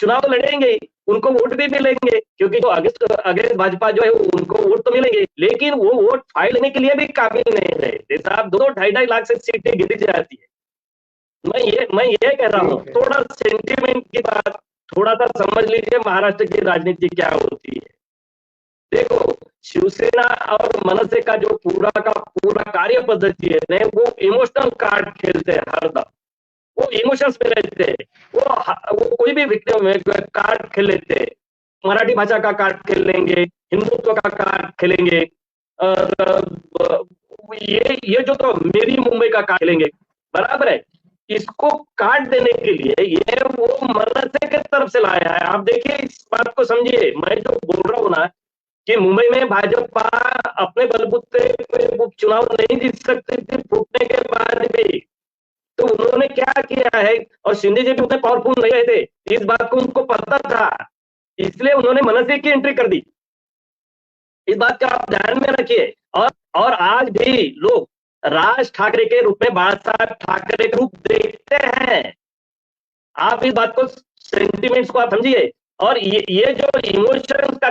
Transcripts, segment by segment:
चुनाव तो लड़ेंगे ही, उनको वोट भी मिलेंगे, क्योंकि जो अगेंस्ट भाजपा जो है उनको वोट तो मिलेंगे, लेकिन वो वोट फाइल लेने के लिए भी काबिल नहीं रहे। जैसा आप 2-2.5 लाख से सीटें गिरी जाती है। मैं ये कह रहा हूँ, थोड़ा सेंटिमेंट की बात थोड़ा सा समझ लीजिए, महाराष्ट्र की राजनीति क्या होती है। देखो, शिवसेना और मनसे का जो पूरा का पूरा कार्य पद्धति है, वो इमोशनल कार्ड खेलते हैं हरदम, वो इमोशंस में रहते हैं, वो कोई भी विक्टिम में कार्ड खेल लेते हैं। मराठी भाषा का कार्ड खेल लेंगे, हिंदुत्व का कार्ड खेलेंगे, और ये जो तो मेरी मुंबई का कार्ड खेलेंगे, बराबर है। इसको काट देने के लिए ये वो मनसे की तरफ से लाया है। आप देखिए, इस बात को समझिए, मैं जो बोल रहा हूँ ना कि मुंबई में भाजपा अपने बलबूते पे उपचुनाव नहीं जीत सकती थी फूटने के बाद भी, तो उन्होंने क्या किया है, और शिंदे जी भी उतने पावरफुल नहीं रहे थे, इस बात को उनको पता था, इसलिए उन्होंने मनसे की एंट्री कर दी। इस बात का आप ध्यान में रखिए। और आज भी लोग राज ठाकरे के रूप में बाला साहब ठाकरे के रूप देखते हैं। आप इस बात को, सेंटिमेंट्स को आप समझिए। और ये जो इमोशंस का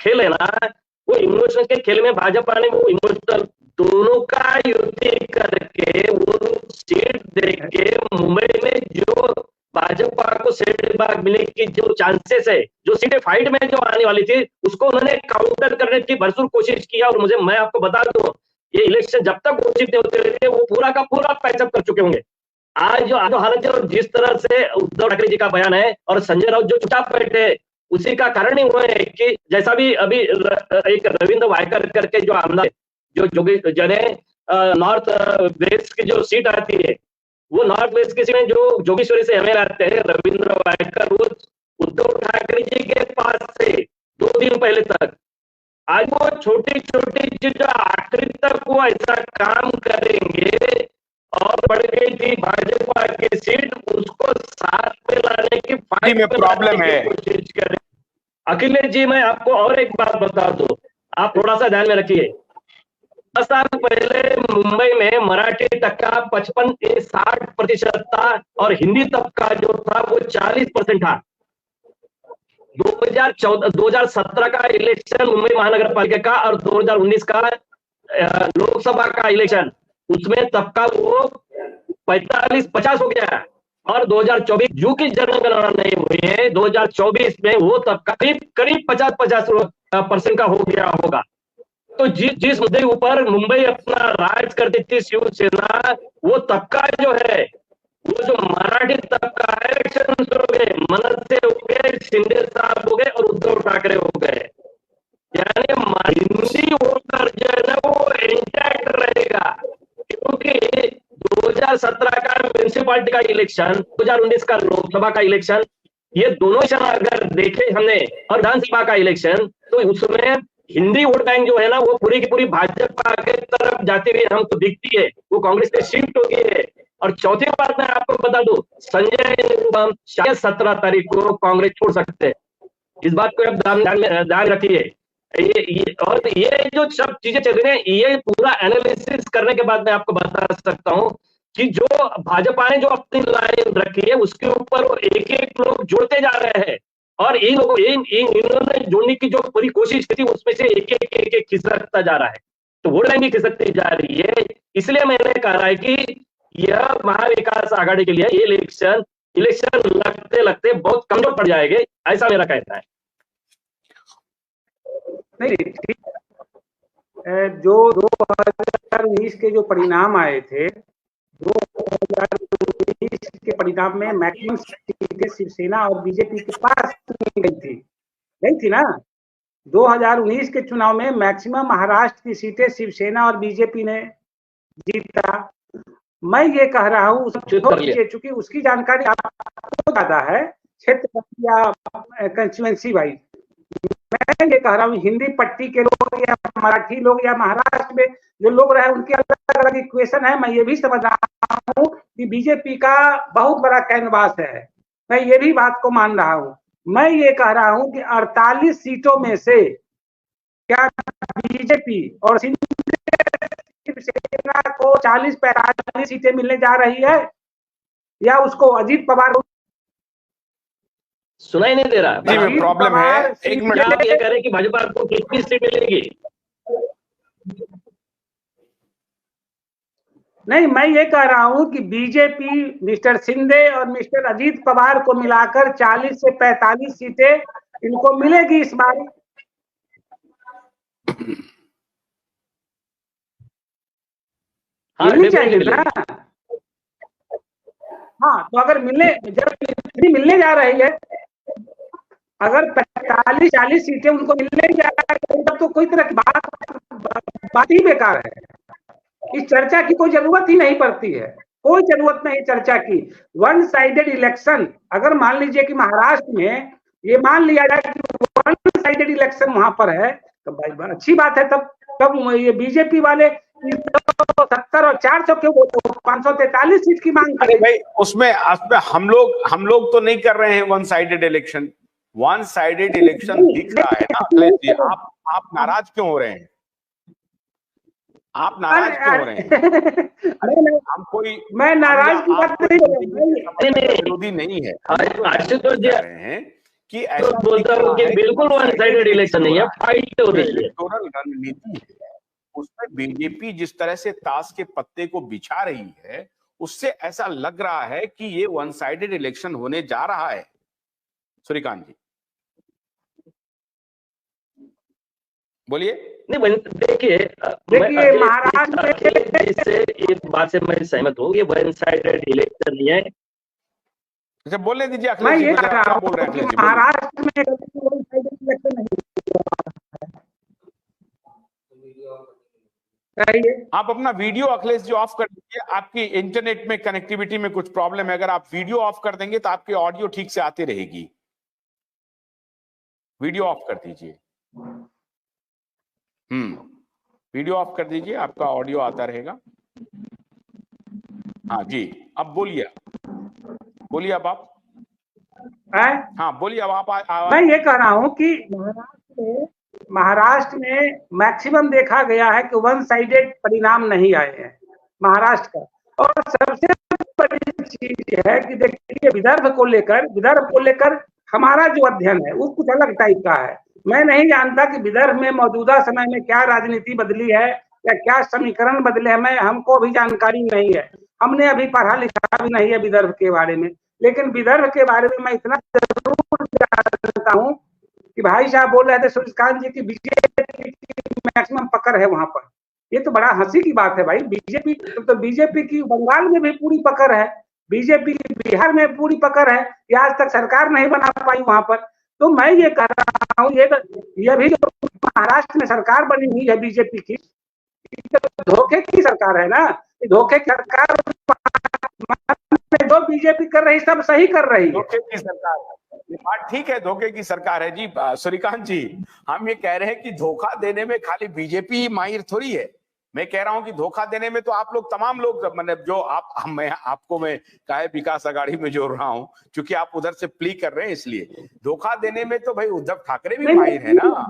खेल है ना, वो इमोशंस के खेल में भाजपा ने वो इमोशनल दोनों का युति करके वो सीट देके मुंबई में जो भाजपा को सीट मिलने की जो चांसेस है, जो सीटें फाइट में जो आने वाली थी, उसको उन्होंने काउंटर करने की भरपूर कोशिश किया। और मैं आपको बता दूं, ये इलेक्शन जब तक घोषित नहीं होते रहे, वो पूरा का पूरा पैचअप कर चुके होंगे। आज जो हालत है, और जिस तरह से उद्धव ठाकरे जी का बयान है और संजय राउत जो चुपचाप बैठे, उसी का कारण ही हुआ है कि जैसा भी अभी एक रविंद्र वायकर करके जो आमदार, जो जने नॉर्थ वेस्ट की जो सीट आती है, वो नॉर्थ वेस्ट की सीट में जो जोगेश्वरी से एमएलए आते हैं रविंद्र वायकर, वो उद्धव ठाकरे जी के पास से 2 दिन पहले तक, आज वो छोटी छोटी चीज आखिरी तक वो ऐसा काम करेंगे। और बढ़ गई थी भाजपा की सीट, उसको साथ में लाने की फाइट में प्रॉब्लम है, कोशिश करें। अखिलेश जी, मैं आपको और एक बात बता दूं, आप थोड़ा सा ध्यान में रखिए। 10 साल पहले मुंबई में मराठी तबका 55-60% था, और हिंदी तबका जो था वो 40% था। 2017 का इलेक्शन मुंबई महानगर पालिका का और 2019 का लोकसभा का इलेक्शन, उसमें तबका वो 45-50 हो गया। और 2024 जो की जनगणना नहीं हुई है, 2024 में वो तबका करीब 50-50% का हो गया होगा। तो जिस मुद्दे ऊपर मुंबई अपना राज करती थी शिवसेना, वो तबका जो है, वो जो मराठी तबका है, हो गए, मनसे हो गए, शिंदे साहब हो गए और उद्धव ठाकरे हो गए। यानी हिंदी वोटर जो है ना, वो इंटैक्ट रहेगा, क्योंकि 2017 का म्यूनिसिपालिटी का इलेक्शन, 2019 का लोकसभा का इलेक्शन, ये दोनों अगर देखे हमने, और विधानसभा का इलेक्शन, तो उसमें हिंदी वोट बैंक जो है ना, वो पूरी की पूरी भाजपा के तरफ जाती हुई हमको दिखती है, वो कांग्रेस पे शिफ्ट हो गई है। और चौथी बात मैं आपको बता दूं, संजय निरुपम शायद 17 तारीख को कांग्रेस छोड़ सकते हैं। इस बात को आप ध्यान रखिए। ये जो सब चीजें चल रही है, ये पूरा एनालिसिस करने के बाद मैं आपको बता सकता हूं कि जो भाजपा ने जो अपनी लाइन रखी है, उसके ऊपर वो एक लोग जुड़ते जा रहे हैं, और इन लोगों इन्होंने जोड़ने की जो पूरी कोशिश की थी, उसमें से एक खिसकता जा रहा है, तो वोट बैंक भी खिसकती जा रही है। इसलिए मैंने कहा है कि यह महाविकास आघाड़ी के लिए ये इलेक्शन लगते लगते बहुत कमजोर पड़ जाएंगे, ऐसा मेरा कहना है। नहीं, जो 2019 के जो परिणाम आए थे, 2019 के परिणाम में मैक्सिमम सीटें शिवसेना और बीजेपी के पास गई थी ना। 2019 के चुनाव में मैक्सिमम महाराष्ट्र की सीटें शिवसेना और बीजेपी ने जीता। मैं ये कह रहा हूँ, चूंकि उसकी जानकारी आपको ज्यादा है, क्षेत्र या कंस्टिट्यूएंसी वाइज, मैं ये कह रहा हूँ, हिंदी पट्टी के लोग या मराठी लोग या महाराष्ट्र में जो लोग रहे, उनकी अलग अलग इक्वेशन है। मैं ये भी समझ रहा हूँ कि बीजेपी का बहुत बड़ा कैनवास है, मैं ये भी बात को मान रहा हूँ। मैं ये कह रहा हूँ कि 48 सीटों में से क्या बीजेपी और शिवसेना को 40-45 सीटें मिलने जा रही है, या उसको अजीत पवार सुनाई नहीं दे रहा। जी में प्रॉब्लम है, एक मिनट। क्या आप ये कह रहे हैं कि भाजपा को कितनी सीट मिलेगी? नहीं, मैं ये कह रहा हूं कि बीजेपी मिस्टर शिंदे और मिस्टर अजीत पवार को मिलाकर 40 से 45 सीटें इनको मिलेगी इस बार। हाँ, मिलनी चाहिए definitely ना। हाँ, तो अगर जब इतनी मिलने जा रही है, अगर 45-40 सीटें उनको मिलने जा रही है, तब तो कोई तरह की बात ही बेकार है। इस चर्चा की कोई जरूरत ही नहीं पड़ती है, कोई जरूरत नहीं चर्चा की। वन साइडेड इलेक्शन, अगर मान लीजिए कि महाराष्ट्र में ये मान लिया जाए कि वन साइडेड इलेक्शन वहां पर है, तो भाई अच्छी बात है। तब ये बीजेपी वाले 70 और 400 क्यों 543 सीट की मांग करें भाई? उसमें हम लोग तो नहीं कर रहे हैं one sided election. One sided election दिख रहा है ना अखिलेश जी। आप नाराज क्यों हो रहे हैं? आप नाराज क्यों हो रहे हैं? हम कोई मैं नाराज की बात नहीं, विरोधी नहीं है। आशुतोष जी कह रहे हैं कि ऐसा बोलता हूं कि बिल्कुल वन साइडेड इलेक्शन नहीं है, फाइट हो रही है। इलेक्टोरल रणनीति है, उसमें बीजेपी जिस तरह से ताश के पत्ते को बिछा रही है, उससे ऐसा लग रहा है कि ये वन साइडेड इलेक्शन होने जा रहा है। सूर्यकांत जी बोलिए। नहीं, देखिए महाराष्ट्र में इससे एक बात से मैं सहमत हूँ, ये वन साइडेड इलेक्शन नहीं है। अच्छा, बोलने दीजिए। मैं ये कह रहा बोल रहे हैं महाराष्ट्र में वन साइडेड इलेक्शन नहीं। आप अपना वीडियो अखिलेश जी ऑफ कर दीजिए। आपकी इंटरनेट में कनेक्टिविटी में कुछ प्रॉब्लम है। अगर आप वीडियो ऑफ कर देंगे तो आपकी ऑडियो ठीक से आती रहेगी। वीडियो ऑफ कर दीजिए। वीडियो ऑफ कर दीजिए, आपका ऑडियो आता रहेगा। हाँ जी, अब बोलिए अब आप। हाँ बोलिए अब आप। मैं ये कह रहा हूँ कि महाराष्ट्र में मैक्सिमम देखा गया है कि वन साइडेड परिणाम नहीं आए हैं महाराष्ट्र का। और सबसे बड़ी चीज है कि देखिए विदर्भ को लेकर हमारा जो अध्ययन है वो कुछ अलग टाइप का है। मैं नहीं जानता कि विदर्भ में मौजूदा समय में क्या राजनीति बदली है या क्या समीकरण बदले हैं, हमको अभी जानकारी नहीं है। हमने अभी पढ़ा लिखा भी नहीं है विदर्भ के बारे में, लेकिन विदर्भ के बारे में मैं इतना जरूर जानता हूँ कि भाई साहब बोल रहे थे सूर्यकांत जी की बीजेपी की मैक्सिमम पकड़ है वहां पर। ये तो बड़ा हंसी की बात है भाई। बीजेपी की बंगाल में भी पूरी पकड़ है, बीजेपी की बिहार में पूरी पकड़ है, ये आज तक सरकार नहीं बना पाई वहां पर। तो मैं ये कह रहा हूँ ये भी जो महाराष्ट्र में सरकार बनी हुई है बीजेपी की, धोखे की सरकार है ना। धोखे की सरकार जो बीजेपी कर रही सब सही कर रही है। धोखे की सरकार है, बात ठीक है, धोखे की सरकार है जी। सूर्यकांत जी, हम ये कह रहे हैं कि धोखा देने में खाली बीजेपी माहिर थोड़ी है। मैं कह रहा हूं कि धोखा देने में तो आप लोग तमाम लोग, मतलब जो मैं काहे विकास अघाड़ी में जोड़ रहा हूं, क्योंकि आप उधर से प्ली कर रहे हैं, इसलिए धोखा देने में तो भाई उद्धव ठाकरे भी माहिर है ना।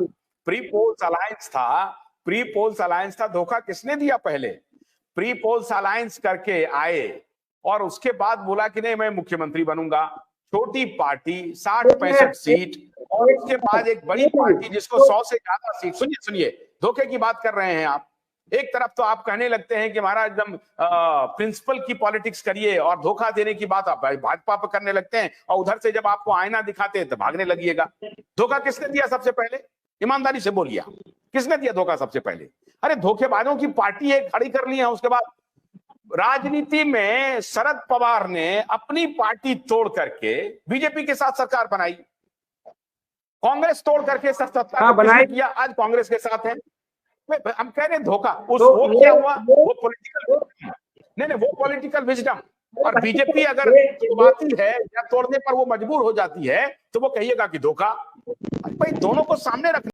प्री पोल्स अलायंस था, धोखा किसने दिया? पहले प्री पोल्स अलायंस करके आए और उसके बाद बोला कि नहीं मैं मुख्यमंत्री बनूंगा। छोटी पार्टी 60-65 सीट, और उसके बाद एक बड़ी पार्टी जिसको 100 से ज्यादा सीट। सुनिए, धोखे की बात कर रहे हैं आप। एक तरफ तो आप कहने लगते हैं कि हमारा एकदम प्रिंसिपल की पॉलिटिक्स करिए, और धोखा देने की बात आप भाजपा पर करने लगते हैं, और उधर से जब आपको आईना दिखाते हैं तो भागने लगिएगा। धोखा किसने दिया सबसे पहले? ईमानदारी से बोलिए, किसने दिया धोखा सबसे पहले? अरे धोखेबाजों की पार्टी एक खड़ी कर ली है। उसके बाद राजनीति में शरद पवार ने अपनी पार्टी तोड़ करके बीजेपी के साथ सरकार बनाई, कांग्रेस तोड़ करके सत्ता किया, आज कांग्रेस के साथ है। हम कह रहे हैं धोखा। वो क्या हुआ? वो पॉलिटिकल विजडम। और बीजेपी अगर तोड़वाती है या तोड़ने पर वो मजबूर हो जाती है तो वो कहिएगा कि धोखा। भाई दोनों को सामने रखना।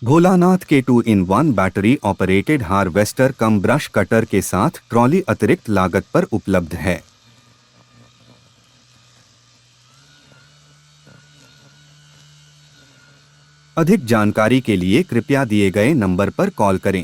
भोलानाथ के 2-in-1 बैटरी ऑपरेटेड हार्वेस्टर कम ब्रश कटर के साथ ट्रॉली अतिरिक्त लागत पर उपलब्ध है। अधिक जानकारी के लिए कृपया दिए गए नंबर पर कॉल करें।